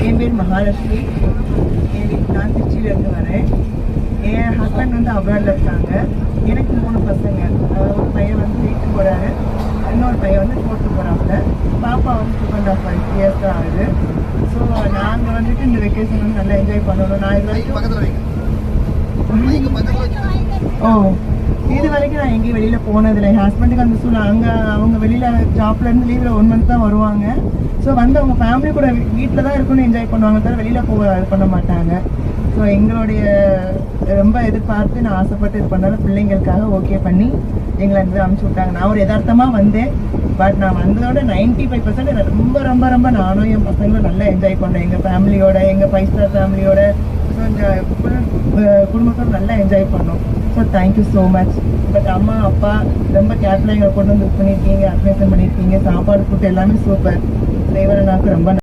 என் பேர் மகாலட்சுமி. நான் திருச்சியிலேருந்து வரேன். என் ஹஸ்பண்ட் வந்து அப்ராடில் இருக்காங்க. எனக்கு 3 பசங்க. ஒரு பையன் வந்து 8th போகிறாரு, இன்னொரு பையன் வந்து 4th போகிறாப்புல. பாப்பா வந்து 2.5 years தான் ஆகுது. ஸோ நாங்கள் வந்துட்டு இந்த வெக்கேஷன் வந்து நல்லா என்ஜாய் பண்ணணும். நான் இது வரைக்கும் நான் எங்கேயும் வெளியில் போனதில்லை. என் ஹஸ்பண்டுக்கு அந்த சூழ்நிலை அவங்க வெளியில் ஜாப்லேருந்து லீவில் 1 month தான் வருவாங்க. ஸோ வந்து அவங்க ஃபேமிலி கூட வீட்டில் தான் இருக்கணும்னு என்ஜாய் பண்ணுவாங்க, தவிர வெளியில் போக இது பண்ண மாட்டாங்க. ஸோ எங்களுடைய ரொம்ப எதிர்பார்த்து நான் ஆசைப்பட்டு இது பண்ணாலும் பிள்ளைங்களுக்காக ஓகே பண்ணி எங்களை வந்து அனுப்பிச்சி விட்டாங்க. நான் ஒரு யதார்த்தமாக வந்தேன். பட் நான் வந்ததோட 95% ரொம்ப ரொம்ப ரொம்ப நானும் என் பசங்களும் நல்லா என்ஜாய் பண்ணேன். எங்கள் ஃபேமிலியோட, எங்கள் 5 star ஃபேமிலியோட, ஸோ இந்த குடும்பத்தோடு நல்லா என்ஜாய் பண்ணோம். So thank you so much. But அம்மா அப்பா ரொம்ப கேர்ஃபுல்லாக எங்களை கொண்டு வந்து பண்ணியிருக்கீங்க, அட்மிஷன் பண்ணியிருக்கீங்க. சாப்பாடு ஃபுட் எல்லாமே சூப்பர். டிரைவர் அண்ணாவுக்கு ரொம்ப